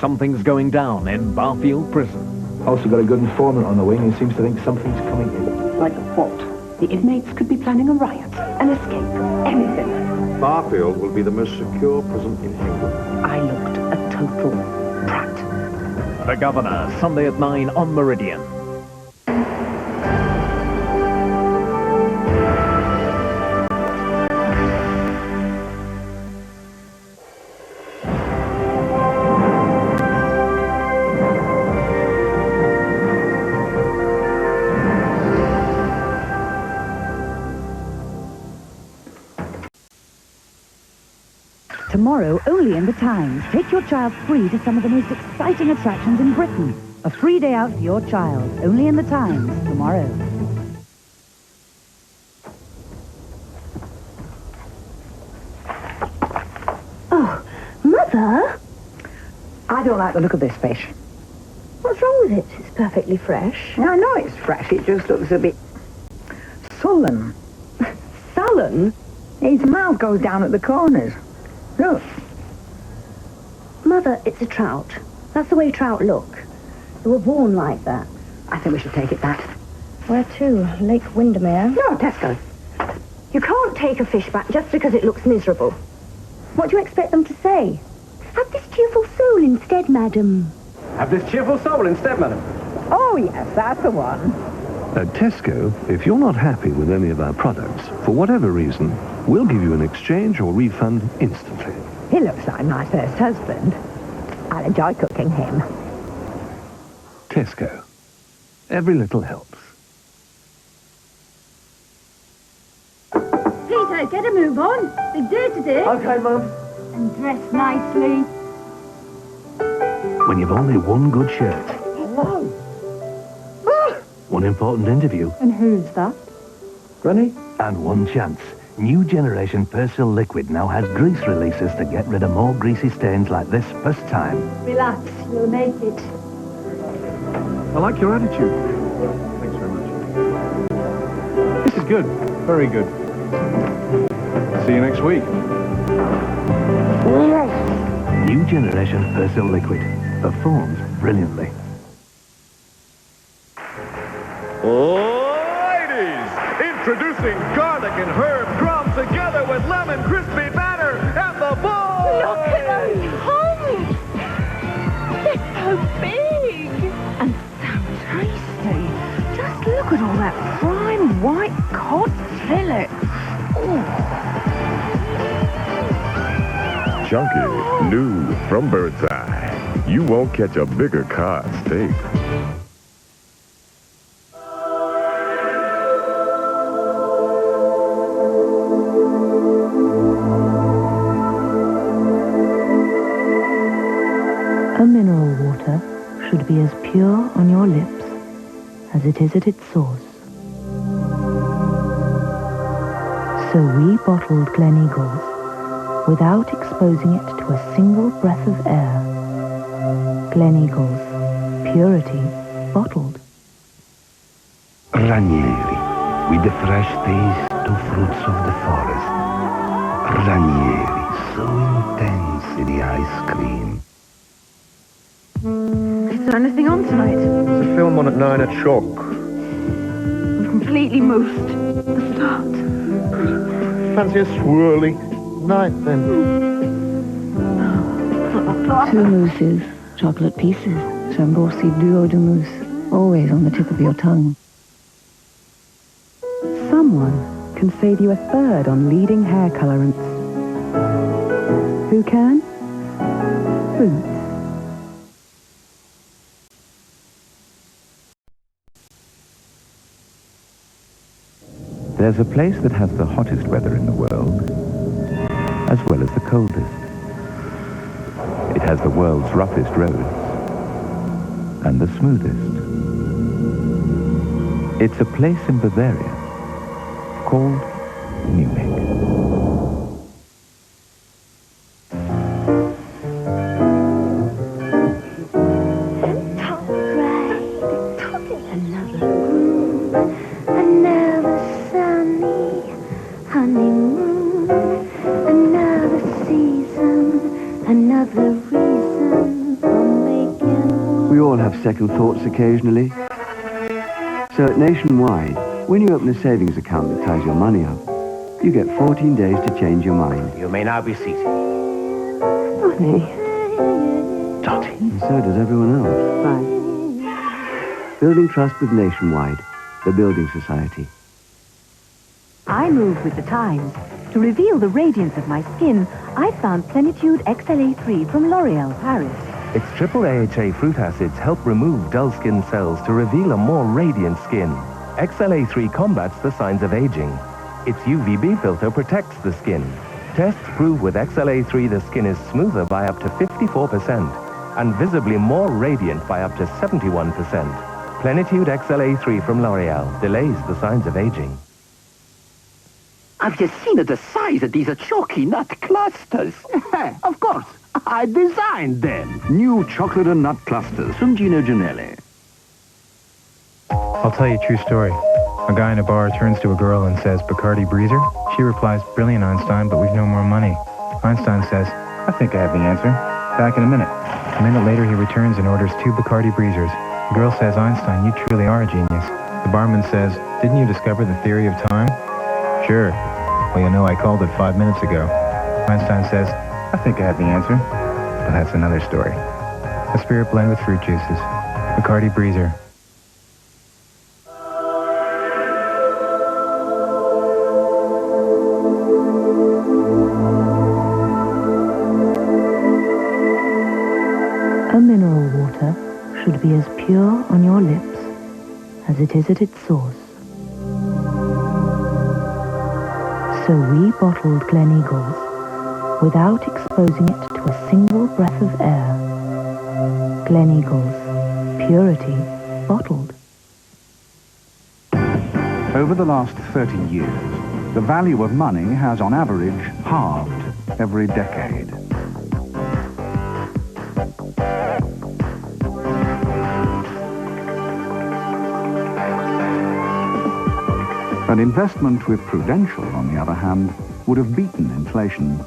Something's going down in Barfield Prison. Also got a good informant on the wing who seems to think something's coming in. Like what? The inmates could be planning a riot, an escape, anything. Barfield will be the most secure prison in England. I looked a total brat. The Governor, Sunday at 9 on Meridian. Tomorrow, only in the Times. Take your child free to some of the most exciting attractions in Britain. A free day out for your child. Only in the Times. Tomorrow. Oh, Mother? I don't like the look of this fish. What's wrong with it? It's perfectly fresh. I know it's fresh, it just looks a bit sullen. Sullen? His mouth goes down at the corners. Look. Mother, it's a trout. That's the way trout look. They were born like that. I think we should take it back. Where to? Lake Windermere? No, Tesco. You can't take a fish back just because it looks miserable. What do you expect them to say? Have this cheerful soul instead, madam. Have this cheerful soul instead, madam. Oh, yes, that's the one. At Tesco, if you're not happy with any of our products, for whatever reason, we'll give you an exchange or refund instantly. He looks like my first husband. I'll enjoy cooking him. Tesco. Every little helps. Peter, get a move on. Big day today. Okay, Mum. And dress nicely. When you've only one good shirt, Hello. one important interview, And who's that? Granny? and one chance. New generation Persil liquid now has grease releases to get rid of more greasy stains like this first time. Relax, you'll make it. I like your attitude. Thanks very much. This is good. Very good. See you next week. New generation Persil liquid performs brilliantly. Ladies, introducing garlic and herb crumb together with lemon crispy batter and the ball. Look at those tongues! They're so big! And so tasty. Just look at all that prime white cod fillet. Chunky, new from Bird's Eye. You won't catch a bigger cod steak. A mineral water should be as pure on your lips as it is at its source. So we bottled Gleneagles without exposing it to a single breath of air. Gleneagles, purity bottled. Ranieri, with the fresh taste of fruits of the forest. Ranieri, so intense in the ice cream. Is there anything on tonight? There's a film on at 9 at Chalk. I'm completely moosed. The start. Fancy a swirly night then. Two mousses, chocolate pieces, Chambourcy duo de mousse, always on the tip of your tongue. Someone can save you a third on leading hair colorants. Who can? Boots. There's a place that has the hottest weather in the world, as well as the coldest. It has the world's roughest roads, and the smoothest. It's a place in Bavaria called Munich. Another reason for We all have second thoughts occasionally. So at Nationwide, when you open a savings account that ties your money up, you get 14 days to change your mind. You may now be seated. Funny. Dotty. And so does everyone else. Right. Building trust with Nationwide, the building society. I move with the times. To reveal the radiance of my skin, I found Plenitude XLA3 from L'Oreal Paris. Its triple AHA fruit acids help remove dull skin cells to reveal a more radiant skin. XLA3 combats the signs of aging. Its UVB filter protects the skin. Tests prove with XLA3 the skin is smoother by up to 54% and visibly more radiant by up to 71%. Plenitude XLA3 from L'Oreal delays the signs of aging. Have you seen the size of these chalky nut clusters? Of course. I designed them. New chocolate and nut clusters from Gino Ginelli. I'll tell you a true story. A guy in a bar turns to a girl and says, "Bacardi Breezer?" She replies, "Brilliant, Einstein, but we've no more money." Einstein says, "I think I have the answer. Back in a minute." A minute later, he returns and orders 2 Bacardi Breezers. The girl says, "Einstein, you truly are a genius." The barman says, "Didn't you discover the theory of time?" "Sure. Well, you know, I called it 5 minutes ago." Einstein says, "I think I have the answer. But that's another story." A spirit blend with fruit juices. Bacardi Breezer. A mineral water should be as pure on your lips as it is at its source. So we bottled Gleneagles without exposing it to a single breath of air. Gleneagles, purity bottled. Over the last 30 years, the value of money has on average halved every decade. An investment with Prudential, on the other hand, would have beaten inflation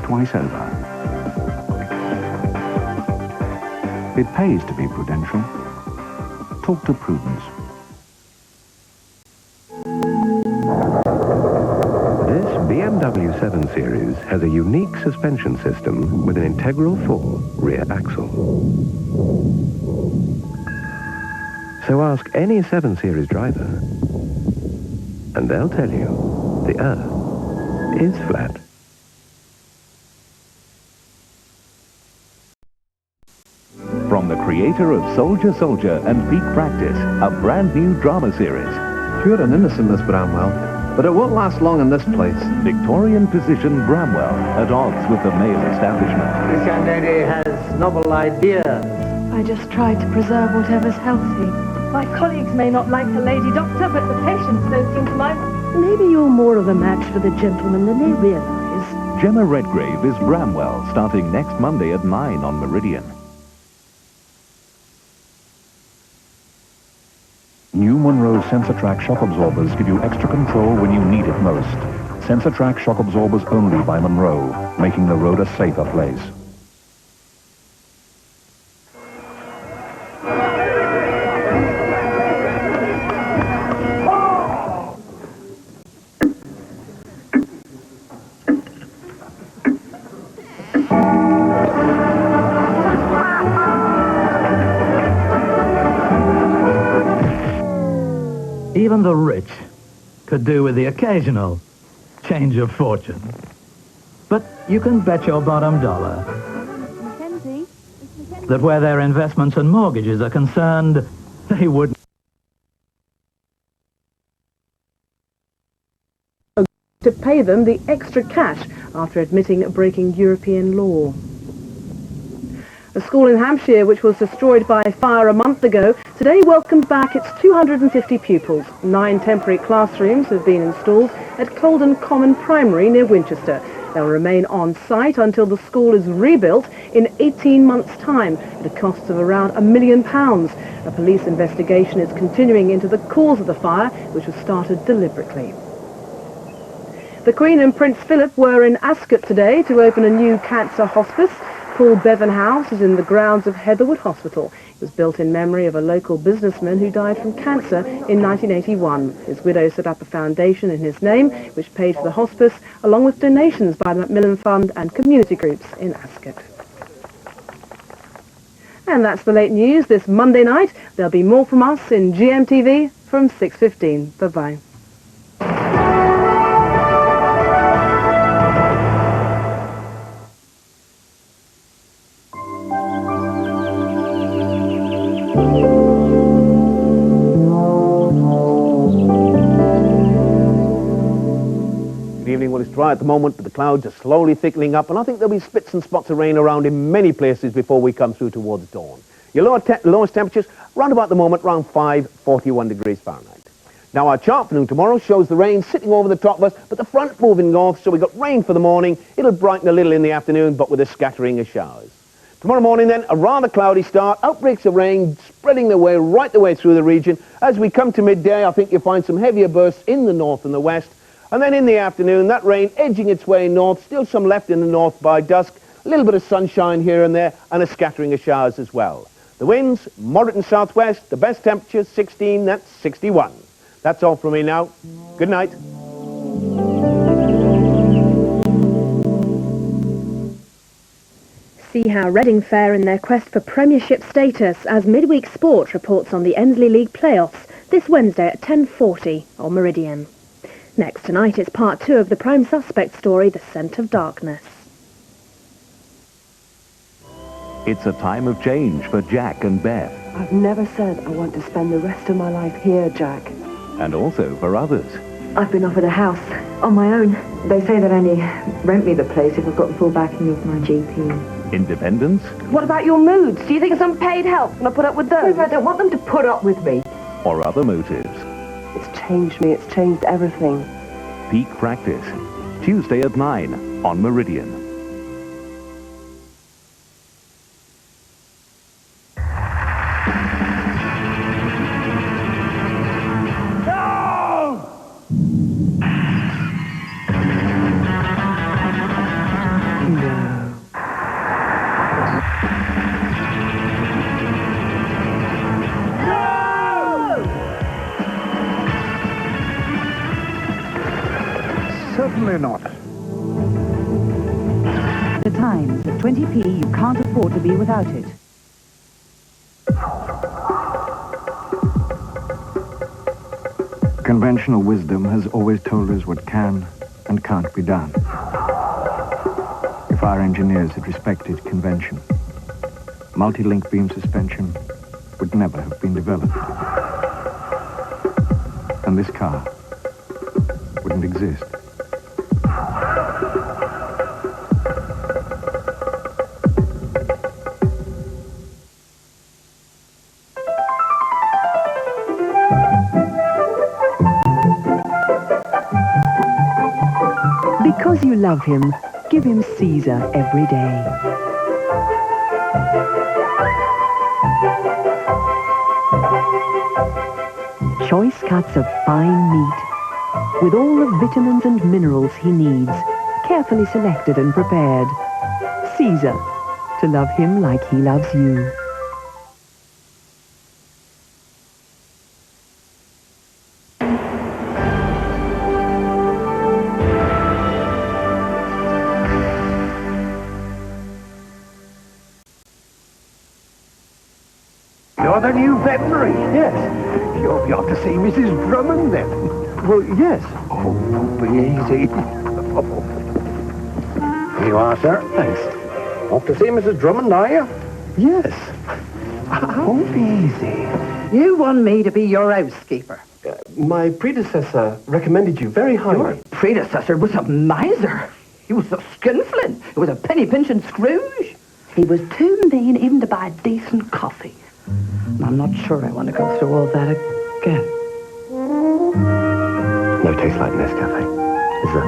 twice over. It pays to be prudential. Talk to Prudence. This BMW 7 Series has a unique suspension system with an integral 4 rear axle. So ask any 7 Series driver, and they'll tell you the Earth is flat. From the creator of Soldier Soldier and Peak Practice, a brand new drama series. Pure and innocent, Miss Bramwell, but it won't last long in this place. Victorian physician Bramwell, at odds with the male establishment. This young lady has novel ideas. I just try to preserve whatever's healthy. My colleagues may not like the lady doctor, but the patients don't seem to mind. Maybe you're more of a match for the gentleman than they realize. Gemma Redgrave is Bramwell, starting next Monday at 9 on Meridian. New Monroe SensorTrack shock absorbers give you extra control when you need it most. SensorTrack shock absorbers only by Monroe, making the road a safer place. Even the rich could do with the occasional change of fortune. But you can bet your bottom dollar that where their investments and mortgages are concerned, they wouldn't. To pay them the extra cash after admitting breaking European law. A school in Hampshire, which was destroyed by fire a month ago, today welcomed back its 250 pupils. 9 temporary classrooms have been installed at Colden Common Primary near Winchester. They'll remain on site until the school is rebuilt in 18 months' time at a cost of around £1 million. A police investigation is continuing into the cause of the fire, which was started deliberately. The Queen and Prince Philip were in Ascot today to open a new cancer hospice. Paul Bevan House is in the grounds of Heatherwood Hospital. It was built in memory of a local businessman who died from cancer in 1981. His widow set up a foundation in his name, which paid for the hospice, along with donations by the Macmillan Fund and community groups in Ascot. And that's the late news this Monday night. There'll be more from us in GMTV from 6:15. Bye-bye. Well, it's dry at the moment, but the clouds are slowly thickening up, and I think there'll be spits and spots of rain around in many places before we come through towards dawn. Your lowest temperatures, round about the moment, around 41 degrees Fahrenheit. Now, our chart for tomorrow shows the rain sitting over the top of us, but the front moving north, so we've got rain for the morning. It'll brighten a little in the afternoon, but with a scattering of showers. Tomorrow morning, then, a rather cloudy start, outbreaks of rain spreading their way right the way through the region. As we come to midday, I think you'll find some heavier bursts in the north and the west. And then in the afternoon, that rain edging its way north, still some left in the north by dusk, a little bit of sunshine here and there, and a scattering of showers as well. The winds, moderate and southwest, the best temperature, 16, that's 61. That's all from me now. Good night. See how Reading fare in their quest for Premiership status as Midweek Sport reports on the Endsley League playoffs this Wednesday at 10:40 on Meridian. Next tonight, it's part 2 of the prime suspect story, The Scent of Darkness. It's a time of change for Jack and Beth, I've never said I want to spend the rest of my life here, Jack. and also for others. I've been offered a house on my own. They say that only rent me the place if I've got the full backing of my GP. Independence What about your moods? Do you think some paid help gonna put up with those? I don't want them to put up with me. or other motives. It's changed me. It's changed everything. Peak Practice, Tuesday at 9 on Meridian. Certainly not. The Times, at 20p, you can't afford to be without it. Conventional wisdom has always told us what can and can't be done. If our engineers had respected convention, multi-link beam suspension would never have been developed. And this car wouldn't exist. Because you love him, give him Caesar every day. Choice cuts of fine meat, with all the vitamins and minerals he needs, carefully selected and prepared. Caesar, to love him like he loves you. You're the new veterinary? Yes. You'll be off to see Mrs. Drummond then. Well, yes. Oh, don't be easy. Here you are, sir. Thanks. Off to see Mrs. Drummond, are you? Yes. Don't be easy. You want me to be your housekeeper? My predecessor recommended you very highly. Your predecessor was a miser. He was a skinflint. He was a penny-pinching Scrooge. He was too mean even to buy decent coffee. And I'm not sure I want to go through all that again. No taste like Nescafe, is there?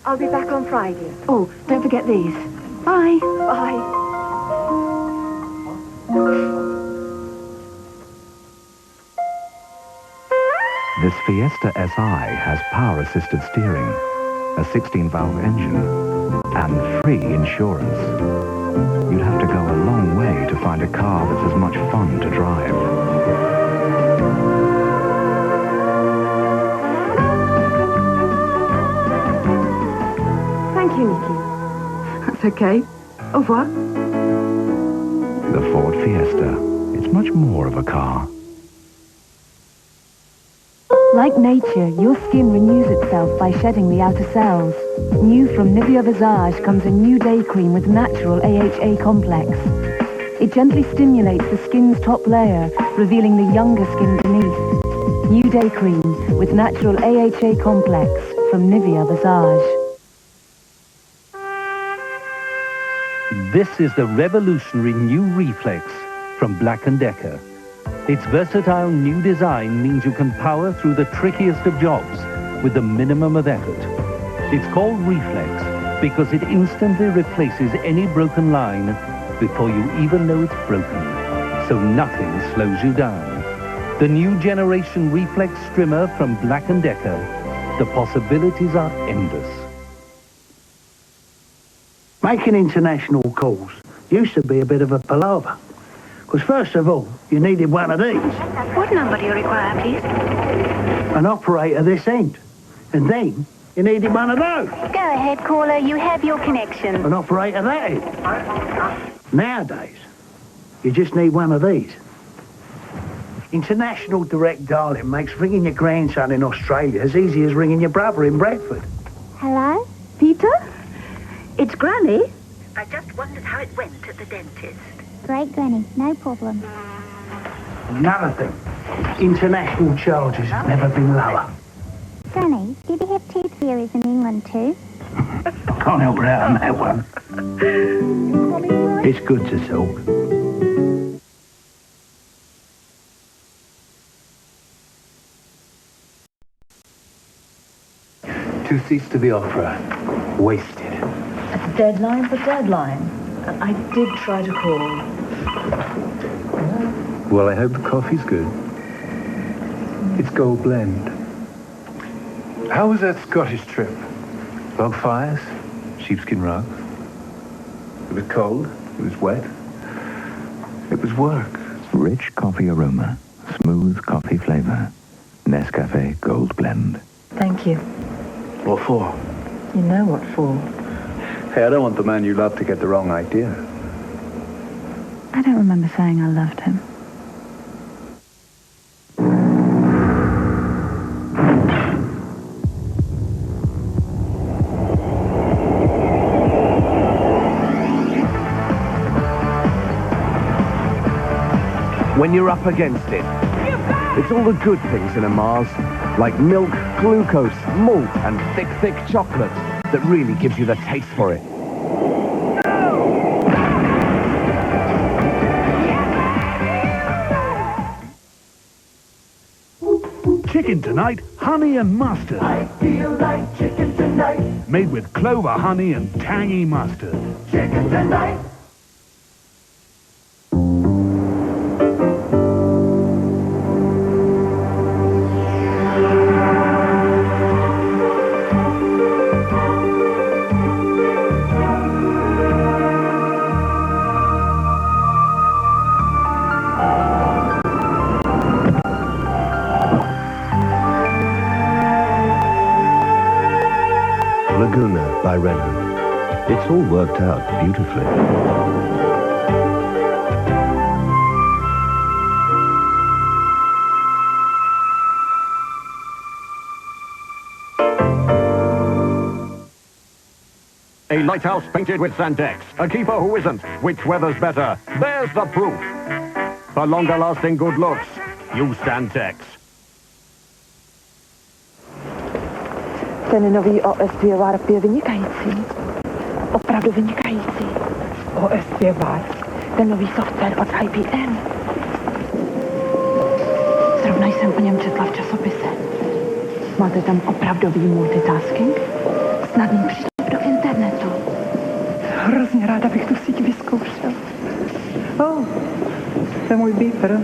I'll be back on Friday. Oh, don't forget these. Bye. Bye. This Fiesta SI has power-assisted steering, a 16-valve engine, and free insurance. You'd have to go a long way to find a car that's as much fun to drive. Thank you, Nikki. That's okay. Au revoir. The Ford Fiesta. It's much more of a car. Like nature, your skin renews itself by shedding the outer cells. New from Nivea Visage comes a new day cream with natural AHA complex. It gently stimulates the skin's top layer, revealing the younger skin beneath. New day cream with natural AHA complex from Nivea Visage. This is the revolutionary new Reflex from Black & Decker. Its versatile new design means you can power through the trickiest of jobs with the minimum of effort. It's called Reflex because it instantly replaces any broken line before you even know it's broken, so nothing slows you down. The new generation Reflex Strimmer from Black & Decker. The possibilities are endless. Making international calls used to be a bit of a palaver. Because first of all, you needed one of these. What number do you require, please? An operator this end. And then, you needed one of those. Go ahead, caller. You have your connection. An operator that end. Nowadays, you just need one of these. International Direct Dialing makes ringing your grandson in Australia as easy as ringing your brother in Bradford. Hello? Peter? It's Granny. I just wondered how it went at the dentist. Great, Granny. No problem. Another thing, international charges have never been lower. Granny, do they have teeth fairies in England too? Can't help her out on that one. It's good to talk. Two seats to the opera. Wasted. A deadline for deadline. And I did try to call. Well, I hope the coffee's good. It's Gold Blend. How was that Scottish trip? Log fires? Sheepskin rugs? It was cold. It was wet. It was work. Rich coffee aroma, smooth coffee flavor. Nescafe Gold Blend. Thank you. What for? You know what for. Hey, I don't want the man you love to get the wrong idea. I don't remember saying I loved him. When you're up against it, it's all the good things in a Mars, like milk, glucose, malt, and thick chocolate that really gives you the taste for it. Chicken tonight, honey and mustard. I feel like chicken tonight. Made with clover honey and tangy mustard. Chicken tonight. Laguna by Renault. It's all worked out beautifully. A lighthouse painted with Sandex. A keeper who isn't. Which weather's better? There's the proof. For longer lasting good looks, use Sandex. Ten nový OS2 je vynikající. Opravdu vynikající. OS2, ten nový software od IBM. Zrovna jsem o něm četla v časopise. Máte tam opravdový multitasking? Snadný přístup do internetu. Hrozně ráda bych tu síť vyzkoušel. Oh, to je můj beeper.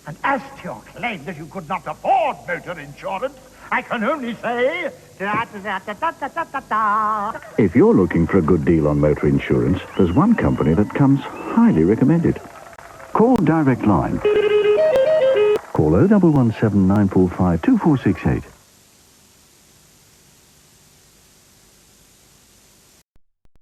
And as to your claim that you could not afford motor insurance, I can only say... da-da-da-da-da-da-da. If you're looking for a good deal on motor insurance, there's one company that comes highly recommended. Call Direct Line. Call 0117 945 2468.